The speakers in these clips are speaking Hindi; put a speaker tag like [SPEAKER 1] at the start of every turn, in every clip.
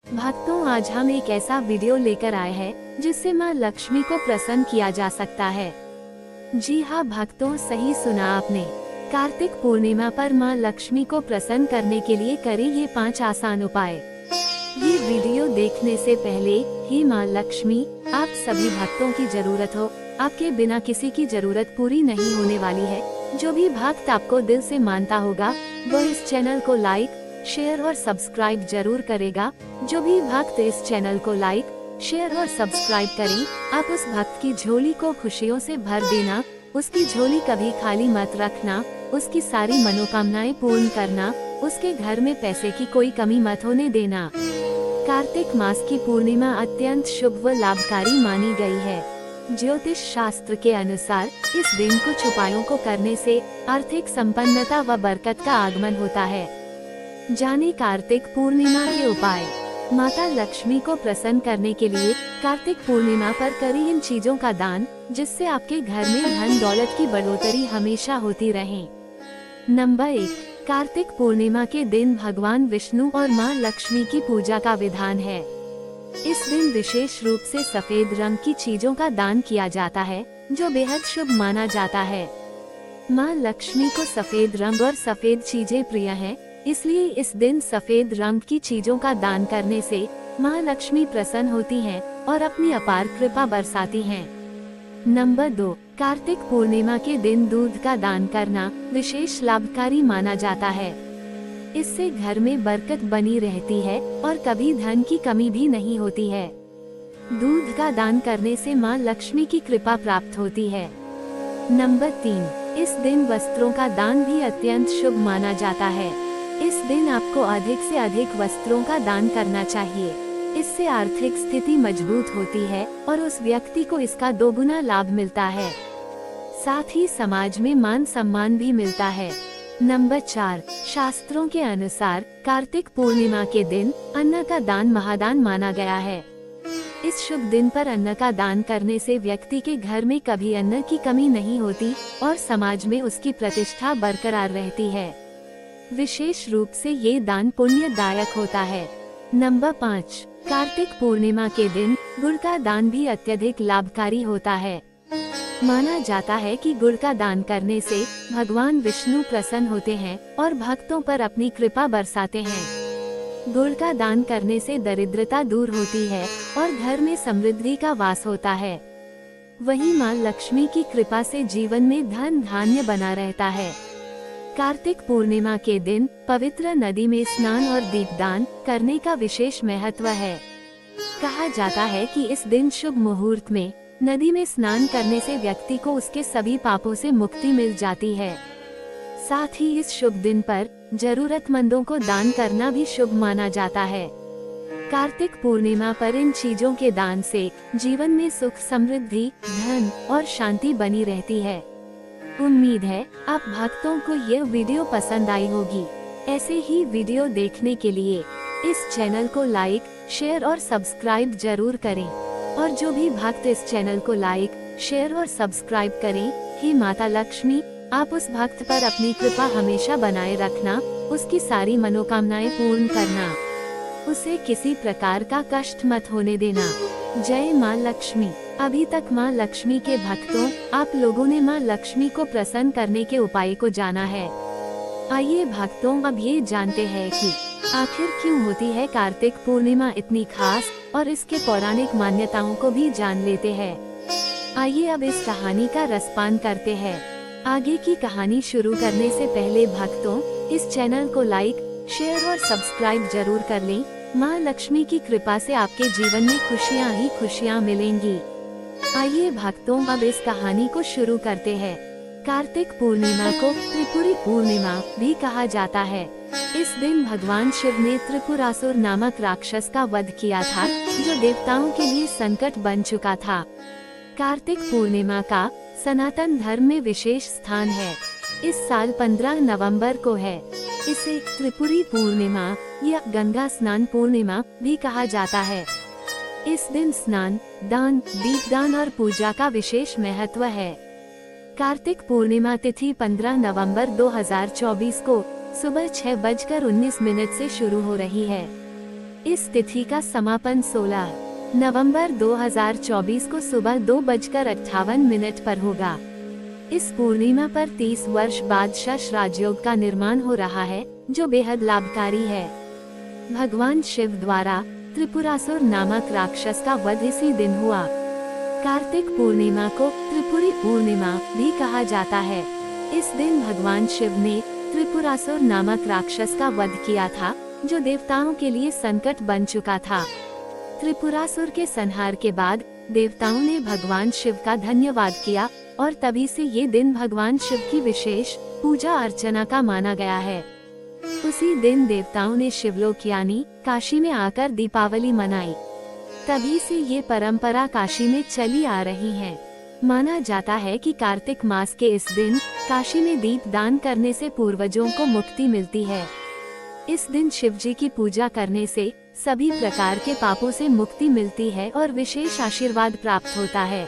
[SPEAKER 1] भक्तों, आज हम एक ऐसा वीडियो लेकर आए हैं जिससे मां लक्ष्मी को प्रसन्न किया जा सकता है। जी हाँ भक्तों, सही सुना आपने। कार्तिक पूर्णिमा पर मां लक्ष्मी को प्रसन्न करने के लिए करें ये 5 आसान उपाय। ये वीडियो देखने से पहले ही मां लक्ष्मी आप सभी भक्तों की जरूरत हो। आपके बिना किसी की जरूरत पूरी नहीं होने वाली है। जो भी भक्त आपको दिल से मानता होगा वो इस चैनल को लाइक, शेयर और सब्सक्राइब जरूर करेगा। जो भी भक्त इस चैनल को लाइक, शेयर और सब्सक्राइब करें, आप उस भक्त की झोली को खुशियों से भर देना। उसकी झोली कभी खाली मत रखना, उसकी सारी मनोकामनाएं पूर्ण करना, उसके घर में पैसे की कोई कमी मत होने देना। कार्तिक मास की पूर्णिमा अत्यंत शुभ व लाभकारी मानी गई है। ज्योतिष शास्त्र के अनुसार इस दिन कुछ उपायों को करने से आर्थिक संपन्नता व बरकत का आगमन होता है। जाने कार्तिक पूर्णिमा के उपाय। माता लक्ष्मी को प्रसन्न करने के लिए कार्तिक पूर्णिमा पर करें इन चीजों का दान, जिससे आपके घर में धन दौलत की बढ़ोतरी हमेशा होती रहे। नंबर 1, कार्तिक पूर्णिमा के दिन भगवान विष्णु और मां लक्ष्मी की पूजा का विधान है। इस दिन विशेष रूप से सफेद रंग की चीजों का दान किया जाता है, जो बेहद शुभ माना जाता है। मां लक्ष्मी को सफेद रंग और सफेद चीजें प्रिय हैं, इसलिए इस दिन सफेद रंग की चीजों का दान करने से मां लक्ष्मी प्रसन्न होती हैं और अपनी अपार कृपा बरसाती हैं। नंबर 2, कार्तिक पूर्णिमा के दिन दूध का दान करना विशेष लाभकारी माना जाता है। इससे घर में बरकत बनी रहती है और कभी धन की कमी भी नहीं होती है। दूध का दान करने से मां लक्ष्मी की कृपा प्राप्त होती है। नंबर 3, इस दिन वस्त्रों का दान भी अत्यंत शुभ माना जाता है। इस दिन आपको अधिक से अधिक वस्त्रों का दान करना चाहिए। इससे आर्थिक स्थिति मजबूत होती है और उस व्यक्ति को इसका दोगुना लाभ मिलता है। साथ ही समाज में मान सम्मान भी मिलता है। नंबर 4, शास्त्रों के अनुसार कार्तिक पूर्णिमा के दिन अन्न का दान महादान माना गया है। इस शुभ दिन पर अन्न का दान करने से व्यक्ति के घर में कभी अन्न की कमी नहीं होती और समाज में उसकी प्रतिष्ठा बरकरार रहती है। विशेष रूप से ये दान पुण्यदायक होता है। नंबर 5, कार्तिक पूर्णिमा के दिन गुड़ का दान भी अत्यधिक लाभकारी होता है। माना जाता है कि गुड़ का दान करने से भगवान विष्णु प्रसन्न होते हैं और भक्तों पर अपनी कृपा बरसाते हैं। गुड़ का दान करने से दरिद्रता दूर होती है और घर में समृद्धि का वास होता है। वहीं मां लक्ष्मी की कृपा से जीवन में धन धान्य बना रहता है। कार्तिक पूर्णिमा के दिन पवित्र नदी में स्नान और दीपदान करने का विशेष महत्व है। कहा जाता है कि इस दिन शुभ मुहूर्त में नदी में स्नान करने से व्यक्ति को उसके सभी पापों से मुक्ति मिल जाती है। साथ ही इस शुभ दिन पर जरूरतमंदों को दान करना भी शुभ माना जाता है। कार्तिक पूर्णिमा पर इन चीजों के दान से जीवन में सुख, समृद्धि, धन और शांति बनी रहती है। उम्मीद है आप भक्तों को यह वीडियो पसंद आई होगी। ऐसे ही वीडियो देखने के लिए इस चैनल को लाइक, शेयर और सब्सक्राइब जरूर करें। और जो भी भक्त इस चैनल को लाइक, शेयर और सब्सक्राइब करें, हे माता लक्ष्मी आप उस भक्त पर अपनी कृपा हमेशा बनाए रखना, उसकी सारी मनोकामनाएं पूर्ण करना, उसे किसी प्रकार का कष्ट मत होने देना। जय माँ लक्ष्मी। अभी तक माँ लक्ष्मी के भक्तों, आप लोगों ने माँ लक्ष्मी को प्रसन्न करने के उपाय को जाना है। आइए भक्तों, अब ये जानते हैं कि आखिर क्यों होती है कार्तिक पूर्णिमा इतनी खास, और इसके पौराणिक मान्यताओं को भी जान लेते हैं। आइए अब इस कहानी का रसपान करते हैं। आगे की कहानी शुरू करने से पहले भक्तों, इस चैनल को लाइक, शेयर और सब्सक्राइब जरूर कर लें। माँ लक्ष्मी की कृपा से आपके जीवन में खुशियाँ ही खुशियाँ मिलेंगी। आइए भक्तों, अब इस कहानी को शुरू करते हैं। कार्तिक पूर्णिमा को त्रिपुरी पूर्णिमा भी कहा जाता है। इस दिन भगवान शिव ने त्रिपुरासुर नामक राक्षस का वध किया था, जो देवताओं के लिए संकट बन चुका था। कार्तिक पूर्णिमा का सनातन धर्म में विशेष स्थान है। इस साल 15 नवंबर को है। इसे त्रिपुरी पूर्णिमा या गंगा स्नान पूर्णिमा भी कहा जाता है। इस दिन स्नान, दान, दीपदान और पूजा का विशेष महत्व है। कार्तिक पूर्णिमा तिथि 15 नवंबर 2024 को सुबह 6:19 से शुरू हो रही है। इस तिथि का समापन 16 नवंबर 2024 को सुबह 2:58 पर होगा। इस पूर्णिमा पर 30 वर्ष बाद शश राजयोग का निर्माण हो रहा है, जो बेहद लाभकारी है। भगवान शिव द्वारा त्रिपुरासुर नामक राक्षस का वध इसी दिन हुआ। कार्तिक पूर्णिमा को त्रिपुरी पूर्णिमा भी कहा जाता है। इस दिन भगवान शिव ने त्रिपुरासुर नामक राक्षस का वध किया था, जो देवताओं के लिए संकट बन चुका था। त्रिपुरासुर के संहार के बाद देवताओं ने भगवान शिव का धन्यवाद किया और तभी से ये दिन भगवान शिव की विशेष पूजा अर्चना का माना गया है। उसी दिन देवताओं ने शिवलोक यानी काशी में आकर दीपावली मनाई। तभी से ये परंपरा काशी में चली आ रही है। माना जाता है कि कार्तिक मास के इस दिन काशी में दीप दान करने से पूर्वजों को मुक्ति मिलती है। इस दिन शिव जी की पूजा करने से सभी प्रकार के पापों से मुक्ति मिलती है और विशेष आशीर्वाद प्राप्त होता है।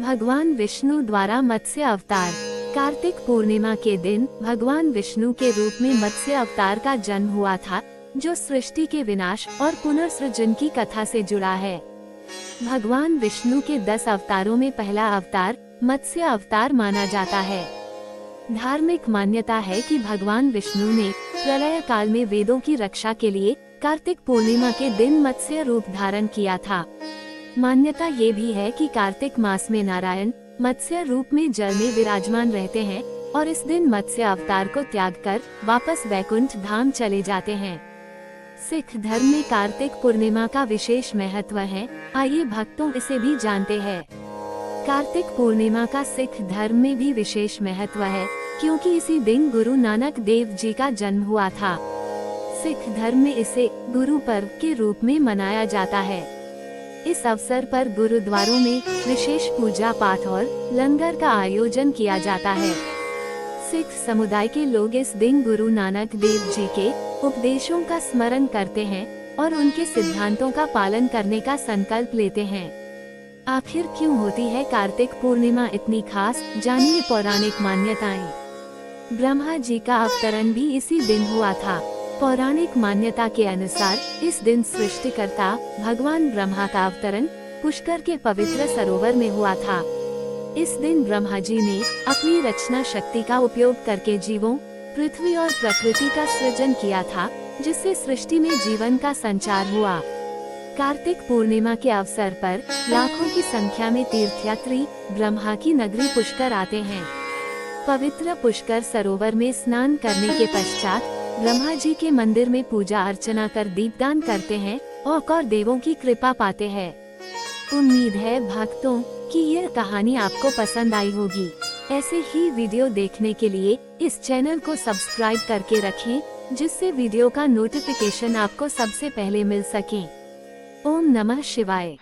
[SPEAKER 1] भगवान विष्णु द्वारा मत्स्य अवतार। कार्तिक पूर्णिमा के दिन भगवान विष्णु के रूप में मत्स्य अवतार का जन्म हुआ था, जो सृष्टि के विनाश और पुनर्सृजन की कथा से जुड़ा है। भगवान विष्णु के 10 अवतारों में पहला अवतार मत्स्य अवतार माना जाता है। धार्मिक मान्यता है कि भगवान विष्णु ने प्रलय काल में वेदों की रक्षा के लिए कार्तिक पूर्णिमा के दिन मत्स्य रूप धारण किया था। मान्यता ये भी है कि कार्तिक मास में नारायण मत्स्य रूप में जल में विराजमान रहते हैं और इस दिन मत्स्य अवतार को त्याग कर वापस वैकुंठ धाम चले जाते हैं। सिख धर्म में कार्तिक पूर्णिमा का विशेष महत्व है। आइए भक्तों इसे भी जानते हैं। कार्तिक पूर्णिमा का सिख धर्म में भी विशेष महत्व है, क्योंकि इसी दिन गुरु नानक देव जी का जन्म हुआ था। सिख धर्म में इसे गुरु पर्व के रूप में मनाया जाता है। इस अवसर पर गुरुद्वारों में विशेष पूजा पाठ और लंगर का आयोजन किया जाता है। सिख समुदाय के लोग इस दिन गुरु नानक देव जी के उपदेशों का स्मरण करते हैं और उनके सिद्धांतों का पालन करने का संकल्प लेते हैं। आखिर क्यों होती है कार्तिक पूर्णिमा इतनी खास, जानिए पौराणिक मान्यताएं। ब्रह्मा जी का अवतरण भी इसी दिन हुआ था। पौराणिक मान्यता के अनुसार इस दिन सृष्टिकर्ता भगवान ब्रह्मा का अवतरण पुष्कर के पवित्र सरोवर में हुआ था। इस दिन ब्रह्मा जी ने अपनी रचना शक्ति का उपयोग करके जीवों, पृथ्वी और प्रकृति का सृजन किया था, जिससे सृष्टि में जीवन का संचार हुआ। कार्तिक पूर्णिमा के अवसर पर लाखों की संख्या में तीर्थयात्री ब्रह्मा की नगरी पुष्कर आते हैं। पवित्र पुष्कर सरोवर में स्नान करने के पश्चात ब्रह्मा जी के मंदिर में पूजा अर्चना कर दीपदान करते हैं और देवों की कृपा पाते हैं। उम्मीद है भक्तों कि यह कहानी आपको पसंद आई होगी। ऐसे ही वीडियो देखने के लिए इस चैनल को सब्सक्राइब करके रखें, जिससे वीडियो का नोटिफिकेशन आपको सबसे पहले मिल सके। ओम नमः शिवाय।